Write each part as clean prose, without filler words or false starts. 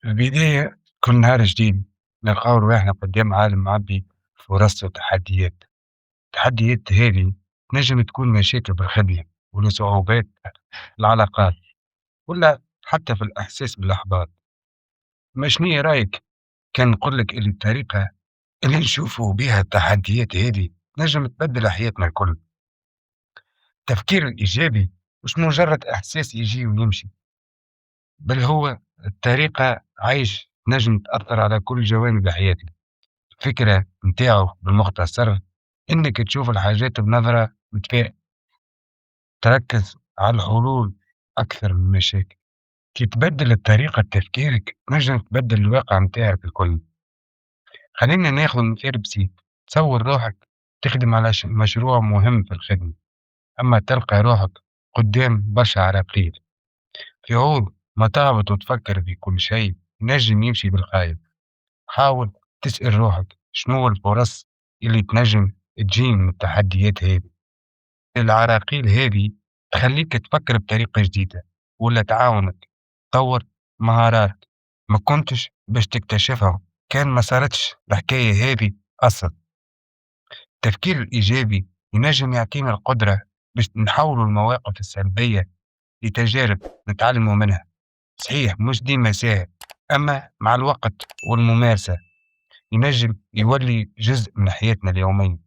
في البداية كل نهار جديد نلقاو رواحنا قدام عالم معبي فرص وتحديات. التحديات هذه تنجم تكون مشاكل بالخدمة ولا صعوبات العلاقات ولا حتى في الإحساس بالإحباط. ما شنيا رأيك كان نقول لك اللي الطريقة اللي نشوفوا بها التحديات هذه نجم تبدل حياتنا الكل. التفكير الإيجابي مش مجرد إحساس يجي ويمشي، بل هو الطريقة عيش نجم تأثر على كل جوانب حياتنا. الفكرة متاعه بالمختصر إنك تشوف الحاجات بنظرة متفائلة، تركز على الحلول أكثر من المشاكل. كي تبدل طريقة تفكيرك تنجم تبدل الواقع متاعك الكل. خلينا ناخذ مثال بسيط. تصور روحك تخدم على مشروع مهم في الخدمة، أما تلقى روحك قدام برشا عراقيل. في عوض ما تهبط وتفكر في كل شيء نجم يمشي بالخايب، حاول تسأل روحك شنو الفرص اللي تنجم تجي من التحديات هذه. العراقيل هذه تخليك تفكر بطريقة جديدة ولا تعاونك تطور مهارات ما كنتش باش تكتشفها كان ما صارتش الحكاية هذه أصلا. التفكير الإيجابي ينجم يعطينا القدرة باش نحول المواقف السلبية لتجارب نتعلموا منها. صحيح مش ديما سهل، أما مع الوقت والممارسة ينجم يولي جزء من حياتنا اليومية.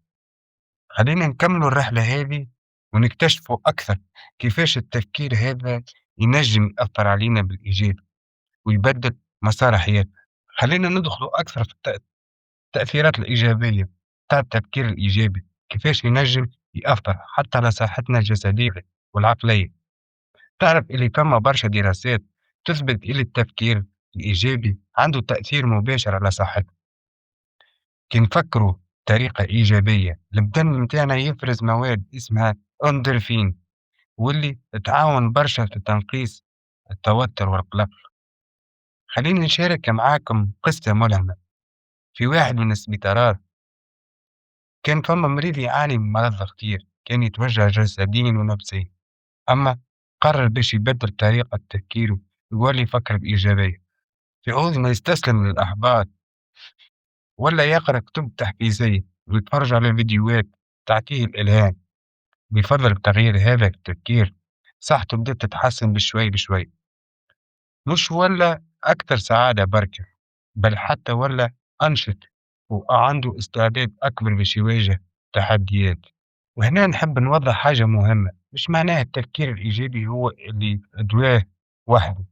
خلينا نكملوا الرحلة هذه ونكتشفوا أكثر كيفاش التفكير هذا ينجم يأثر علينا بالإيجاب ويبدل مسار حياتنا. خلينا ندخلوا أكثر في التأثيرات الإيجابية تاع التفكير الإيجابي، كيفاش ينجم يأثر حتى على صحتنا الجسدية والعقلية. تعرف اللي فما برشا دراسات تثبت اللي التفكير الإيجابي عنده تأثير مباشر على صحتنا. كي نفكروا بطريقة إيجابية البدن متاعنا يفرز مواد اسمها أندورفين، واللي تعاون برشا في تنقيص التوتر والقلق. خليني نشارك معاكم قصة ملهمة. في واحد من السبيطارات كان فما مريض يعاني من مرض خطير، كان يتوجع جسديا ونفسيا، أما قرر باش يبدل طريقة تفكيره ويولي يفكر بإيجابية. في عوض ما يستسلم للإحباط ولا يقرأ كتب تحفيزية ويتفرج على فيديوهات تعطيه الإلهام. بفضل تغيير هذا التفكير صحته بدأت تتحسن بشوي بشوي، مش ولا أكثر سعادة بركة، بل حتى ولا أنشط وعنده استعداد أكبر باش يواجه تحديات. وهنا نحب نوضح حاجة مهمة، مش معناها التفكير الإيجابي هو اللي أدواه وحده،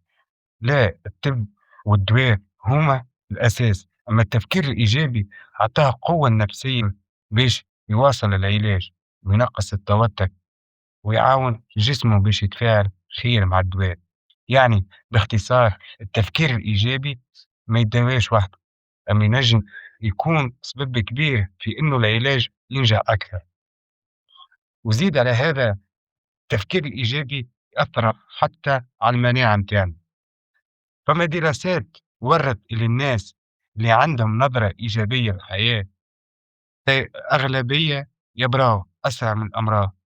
لا، الطب والدواء هما الأساس، أما التفكير الإيجابي عطاه قوة نفسية باش يواصل العلاج وينقص التوتر ويعاون جسمه باش يتفاعل خير مع الدواء. يعني باختصار التفكير الإيجابي ما يداواش وحده، أما ينجم يكون سبب كبير في إنه العلاج ينجح أكثر. وزيد على هذا التفكير الإيجابي يأثر حتى على المناعة متاعنا. فما دراسات ورت إلى الناس اللي عندهم نظرة إيجابية للحياة أغلبية يبراو أسرع من الأمراض.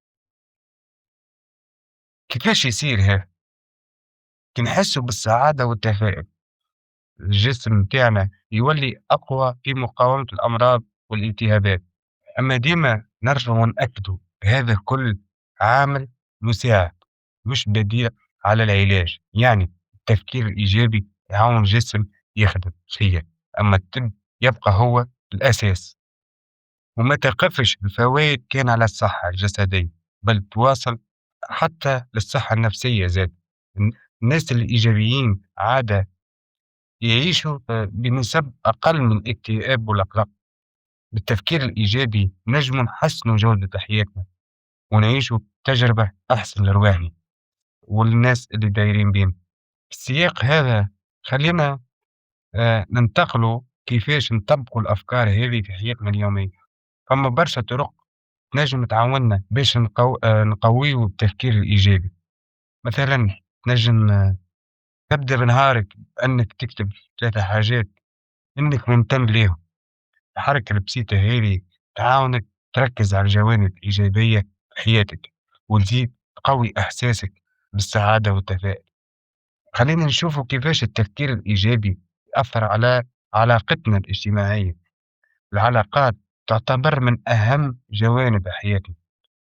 كيفاش يصير هذا؟ كي نحسوا بالسعادة والتفاؤل الجسم متاعنا يولي أقوى في مقاومة الأمراض والالتهابات. أما ديما نرجع ونأكدوا هذا كل عامل مساعد مش بديل على العلاج. يعني التفكير الإيجابي يعاون الجسم يخدم خير، أما الطب يبقى هو الأساس. وما توقفش الفوائد كان على الصحة الجسدية، بل تواصل حتى للصحة النفسية زاد. الناس الإيجابيين عادة يعيشوا بنسب أقل من الاكتئاب والقلق. بالتفكير الإيجابي نجم نحسنوا جودة حياتنا ونعيشوا تجربة أحسن لرواحنا والناس اللي دايرين بينا. في السياق هذا خلينا ننتقلوا كيفاش نطبقوا الأفكار هذه في حياتنا اليومية. فما برشا طرق تنجم تعاوننا باش نقويوا التفكير الإيجابي. مثلا تنجم تبدأ بنهارك بأنك تكتب 3 حاجات إنك ممتن ليهم. الحركة البسيطة هذه تعاونك تركز على الجوانب الإيجابية في حياتك وتزيد تقوي إحساسك بالسعادة والتفاؤل. خلينا نشوفوا كيفاش التفكير الإيجابي تأثّر على علاقتنا الاجتماعية. العلاقات تعتبر من أهم جوانب حياتنا،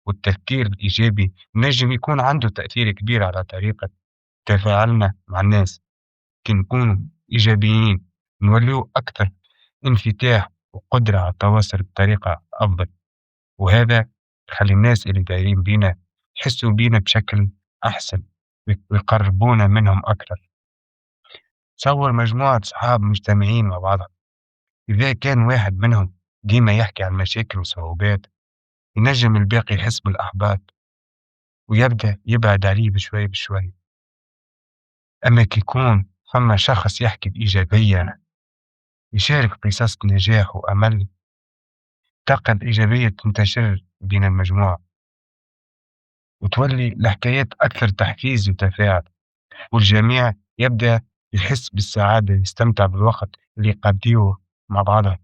والتفكير الإيجابي نجم يكون عنده تأثير كبير على طريقة تفاعلنا مع الناس. كي نكونوا إيجابيين نوليو أكثر انفتاح وقدرة على التواصل بطريقة أفضل، وهذا يخلي الناس اللي دايرين بينا يحسوا بينا بشكل أحسن ويقربونا منهم أكثر. تصور مجموعة صحاب مجتمعين مع بعض، إذا كان واحد منهم ديما يحكي عن مشاكل وصعوبات، ينجم الباقي يحس بالإحباط ويبدأ يبعد عليه بشوي بشوي. أما كي يكون ثم شخص يحكي بإيجابية، يشارك قصص نجاح وأمل، الطاقة الإيجابية تنتشر بين المجموعة، وتولي الحكايات أكثر تحفيز وتفاعل، والجميع يبدأ يحس بالسعادة، يستمتع بالوقت اللي يقضيه مع بعضهم.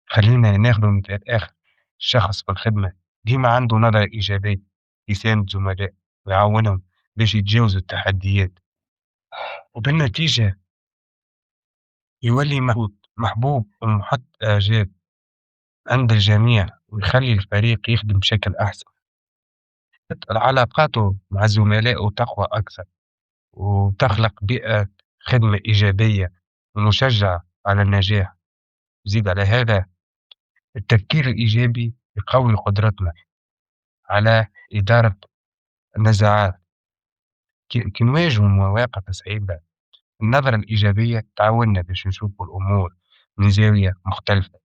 خلينا ناخذ مثال آخر، الشخص في الخدمة ديما عنده نظرة إيجابية، يساند زملائه ويعاونهم باش يتجاوزوا التحديات، وبالنتيجة يولي محبوب ومحط إعجاب عند الجميع، ويخلي الفريق يخدم بشكل أحسن. علاقاته مع زملائه تقوى أكثر، وتخلق بيئة خدمة إيجابية ومشجعة على النجاح. زيد على هذا، التفكير الإيجابي يقوي قدرتنا على إدارة النزاعات. كي نواجهوا مواقف صعيبة، النظرة الإيجابية تعاوننا باش نشوفوا الأمور من زاوية مختلفة.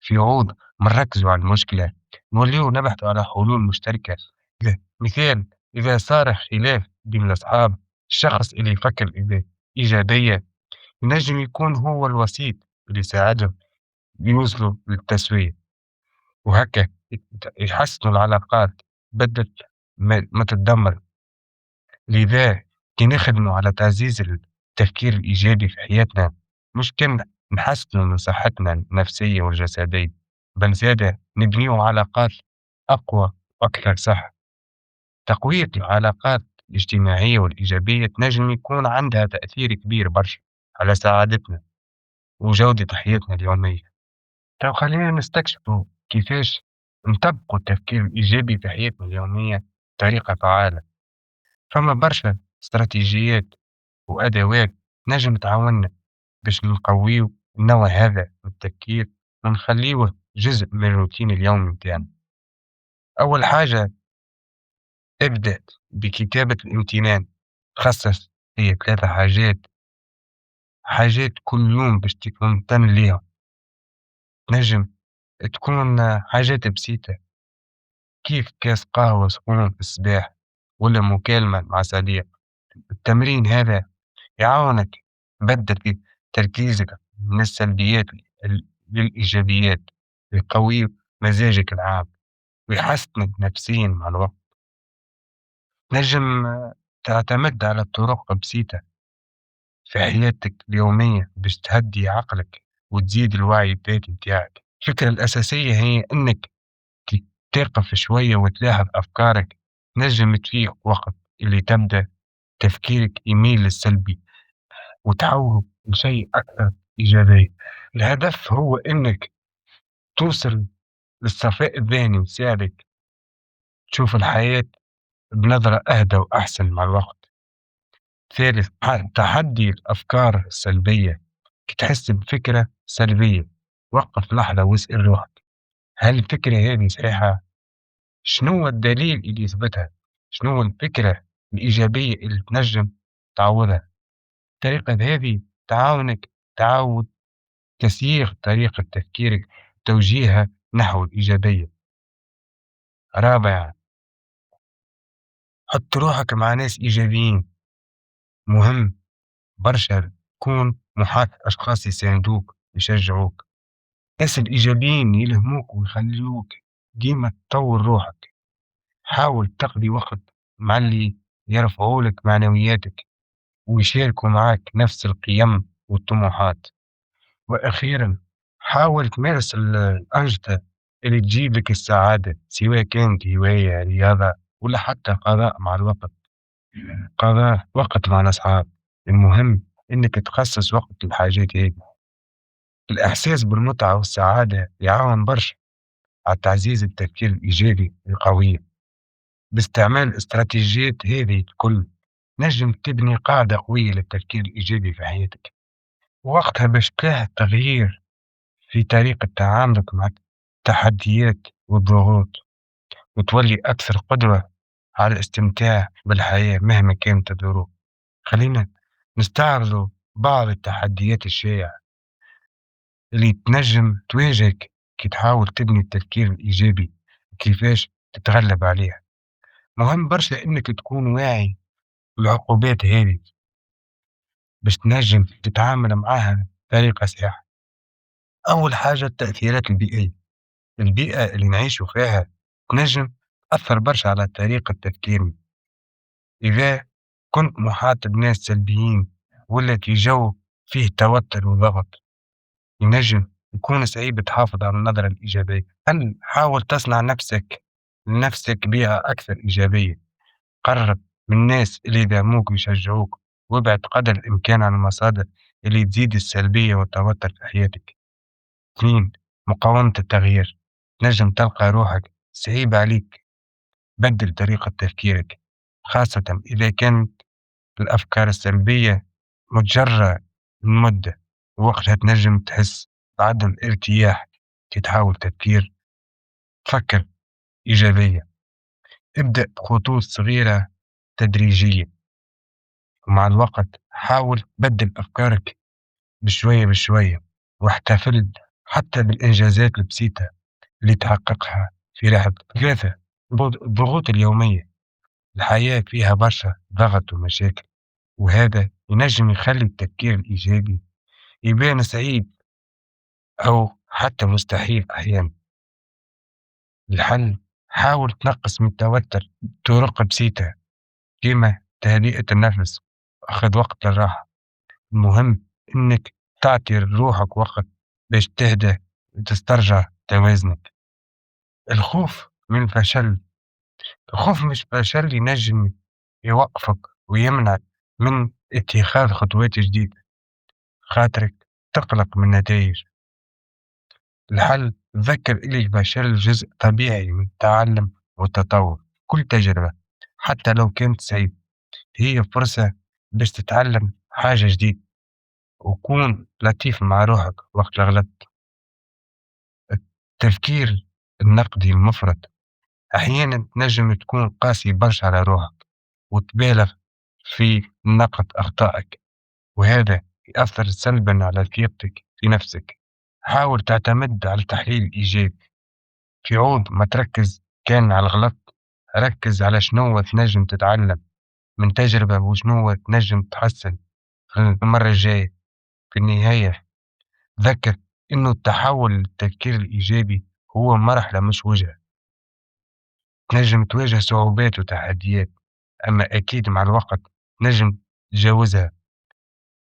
في عوض ما نركزوا على المشكلة، نوليو نبحث على حلول مشتركة. مثال، إذا صار خلاف بين الأصحاب، الشخص اللي يفكر إيجابية ينجم يكون هو الوسيط اللي يساعدهم يوصلوا للتسوية، وهكا يحسنوا العلاقات بدل ما تتدمر. لذا كي نخدموا على تعزيز التفكير الإيجابي في حياتنا، مش كان نحسنوا من صحتنا النفسية والجسدية، بل زادة نبنيو علاقات أقوى وأكثر صحة. تقوية العلاقات الاجتماعية والإيجابية تنجم يكون عندها تأثير كبير برشا على سعادتنا وجودة حياتنا اليومية. طيب خلينا نستكشفوا كيفاش نطبقوا التفكير الإيجابي في حياتنا اليومية بطريقة فعالة. فما برشا استراتيجيات وأدوات نجم تعاوننا باش نقويو النوع هذا من التفكير ونخليوه جزء من الروتين اليومي متاعنا. أول حاجة، ابدأ بكتابة الامتنان، خصص هي 3 حاجات كل يوم باش تكون ممتن ليها. تنجم تكون حاجات بسيطة كيف كاس قهوة سخون في الصباح ولا مكالمة مع صديق. التمرين هذا يعاونك تبدل في تركيزك من السلبيات للإيجابيات، يقوي مزاجك العام ويحسنك نفسيا مع الوقت. نجم تعتمد على طرق بسيطة في حياتك اليومية باش تهدي عقلك وتزيد الوعي الذاتي متاعك. الفكرة الأساسية هي إنك كي تقف شوية وتلاحظ أفكارك، نجم تفيق وقت اللي تبدأ تفكيرك يميل للسلبي وتحوله لشيء أكثر إيجابية. الهدف هو إنك توصل للصفاء الذهني وتساعدك تشوف الحياة بنظرة أهدى وأحسن مع الوقت. ثالث، تحدي الأفكار السلبية. كي تحس بفكرة سلبية، وقف لحظة واسأل روحك، هل الفكرة هذه صحيحة؟ شنو هو الدليل اللي يثبتها؟ شنو هو الفكرة الإيجابية اللي تنجم تعوضها؟ الطريقة هذه تعاونك تعود تسيير طريقة تفكيرك، توجيهها نحو الإيجابية. رابعا، حط روحك مع ناس إيجابيين. مهم برشا تكون محاط أشخاص يساندوك يشجعوك. الناس الإيجابيين يلهموك ويخلوك ديما تطور روحك. حاول تقضي وقت مع اللي يرفعولك معنوياتك ويشاركوا معك نفس القيم والطموحات. وأخيرا، حاول تمارس الأنشطة اللي تجيب لك السعادة، سواء كانت هواية، رياضة، ولا حتى قضاء مع الوقت، قضاء وقت مع الأصحاب. المهم إنك تخصص وقت للحاجات هذي. الإحساس بالمتعة والسعادة يعاون برشا على تعزيز التفكير الإيجابي القوي. باستعمال الاستراتيجيات هذه الكل نجم تبني قاعدة قوية للتفكير الإيجابي في حياتك، ووقتها باش تلاحظ تغيير في طريقة تعاملك مع التحديات والضغوط، وتولي أكثر قدرة على الاستمتاع بالحياة مهما كانت الظروف. خلينا نستعرضوا بعض التحديات الشائعة اللي تنجم تواجهك كي تحاول تبني التفكير الإيجابي، كيفاش تتغلب عليها. مهم برشا إنك تكون واعي بالعقوبات هذه باش تنجم تتعامل معاها بطريقة صحيحة. أول حاجة التأثيرات البيئية، البيئة اللي نعيشوا فيها تنجم تأثر برشا على طريقة تفكيرنا. إذا كنت محاط بناس سلبيين ولا في جو فيه توتر وضغط، ينجم يكون صعيب تحافظ على النظرة الإيجابية. حاول تصنع لنفسك بيئة أكثر إيجابية. قرب من الناس اللي يدعموك ويشجعوك، وابعد قدر الإمكان عن المصادر اللي تزيد السلبية والتوتر في حياتك. 2. مقاومة التغيير، نجم تلقى روحك صعيب عليك بدل طريقة تفكيرك، خاصة إذا كانت الأفكار السلبية متجرة لمدة. وقتها تنجم تحس بعدم ارتياح. تحاول تفكر إيجابية، ابدأ بخطوات صغيرة تدريجية، ومع الوقت حاول بدل أفكارك بشوية بشوية، واحتفل حتى بالإنجازات البسيطة اللي تحققها في رحلتك. 3. الضغوط اليومية، الحياة فيها برشا ضغط ومشاكل، وهذا ينجم يخلي التفكير الإيجابي يبان صعيب أو حتى مستحيل أحيانا. الحل، حاول تنقص من التوتر بطرق بسيطة، كيما تهدئة النفس، أخذ وقت للراحة. المهم إنك تعطي روحك وقت باش تهدى وتسترجع توازنك. الخوف من الفشل، الخوف من الفشل ينجم يوقفك ويمنعك من اتخاذ خطوات جديدة، خاطرك تقلق من النتائج. الحل، تذكر إن الفشل جزء طبيعي من التعلم والتطور. كل تجربة حتى لو كانت سيئة هي فرصة باش تتعلم حاجة جديدة، وكون لطيف مع روحك وقت الغلط. التفكير النقدي المفرط، أحيانا تنجم تكون قاسي برشا على روحك وتبالغ في نقد أخطائك، وهذا يأثر سلبا على ثقتك في نفسك. حاول تعتمد على التحليل الإيجابي، في عوض ما تركز كان على الغلط، ركز على شنو تنجم تتعلم من تجربة وشنو تنجم تحسن في المرة الجاية. في النهاية ذكر إنه التحول للتفكير الإيجابي هو مرحلة مش وجهة. تنجم تواجه صعوبات وتحديات، أما أكيد مع الوقت نجم تتجاوزها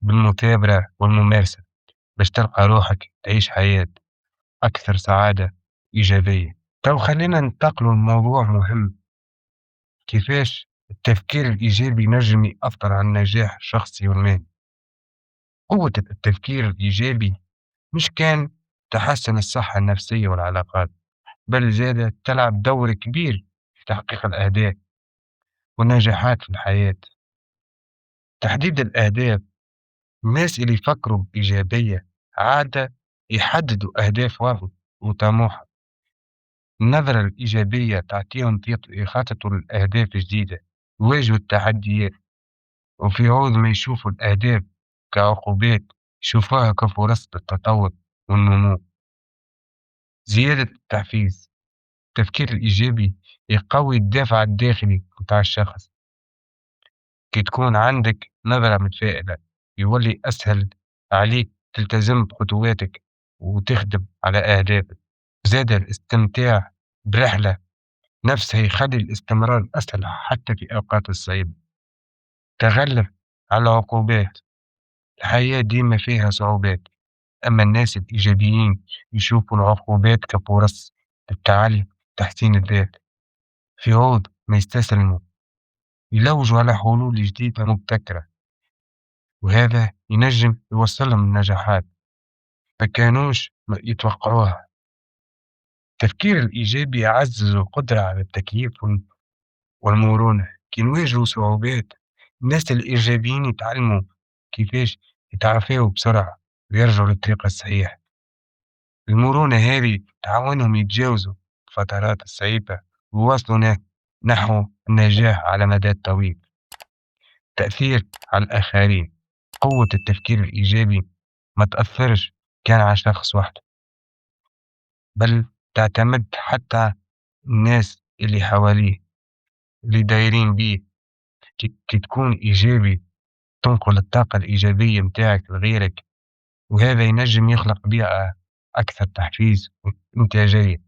بالمثابرة والممارسة باش تلقى روحك تعيش حياة أكثر سعادة إيجابية. تو خلينا ننتقلوا لموضوع مهم، كيفاش التفكير الإيجابي ينجم يأثر على النجاح الشخصي والمهني. قوة التفكير الإيجابي مش كان تحسن الصحة النفسية والعلاقات، بل زادة تلعب دور كبير في تحقيق الأهداف والنجاحات في الحياة. تحديد الأهداف، الناس اللي يفكروا بإيجابية عادة يحددوا أهداف واضحة وطموحة. النظرة الإيجابية تعطيهم يخططوا لأهداف جديدة، يواجهوا التحديات، وفي عوض ما يشوفوا الأهداف كعقوبات يشوفوها كفرص للتطور والنمو. زيادة التحفيز، التفكير الإيجابي يقوي الدافع الداخلي متاع الشخص. كي تكون عندك نظرة متفائلة يولي أسهل عليك تلتزم بخطواتك وتخدم على أهدافك. زاد الاستمتاع برحلة نفسها يخلي الاستمرار أسهل حتى في أوقات الصعيبة. تغلب على العقوبات، الحياة ديما فيها صعوبات، أما الناس الإيجابيين يشوفوا العقوبات كفرص للتعلم وتحسين الذات. في عوض ما يستسلموا يلوجوا على حلول جديدة مبتكرة. وهذا ينجم يوصّلهم لنجاحات ما كانوش يتوقعوها. التفكير الإيجابي يعزّز القدرة على التكييف والمرونة. كي نواجهوا صعوبات، الناس الإيجابيين يتعلموا كيفاش يتعافوا بسرعة ويرجعوا للطريق الصحيح. المرونة هذه تعاونهم يتجاوزوا الفترات الصعيبة ويواصلوا نحو النجاح على مدى طويل. تأثير على الآخرين، قوة التفكير الإيجابي ما تأثرش كان على شخص واحد، بل تعتمد حتى على الناس اللي حواليه اللي دايرين بيه. كي تكون إيجابي تنقل الطاقة الإيجابية متاعك لغيرك، وهذا ينجم يخلق بيئة أكثر تحفيز وإنتاجية،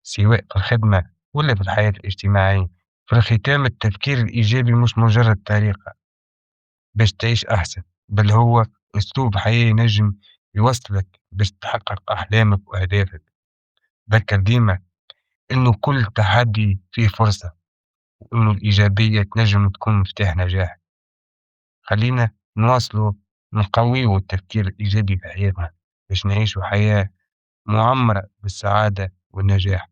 سواء في الخدمة ولا في الحياة الاجتماعية. في الختام، التفكير الإيجابي مش مجرد طريقة باش تعيش أحسن، بل هو أسلوب حياة ينجم يوصلك باش تحقق أحلامك وأهدافك. تذكر ديما إنه كل تحدي فيه فرصة، وإنه الإيجابية تنجم تكون مفتاح نجاح. خلينا نواصلوا نقويوا التفكير الإيجابي في حياتنا باش نعيشوا حياة معمرة بالسعادة والنجاح.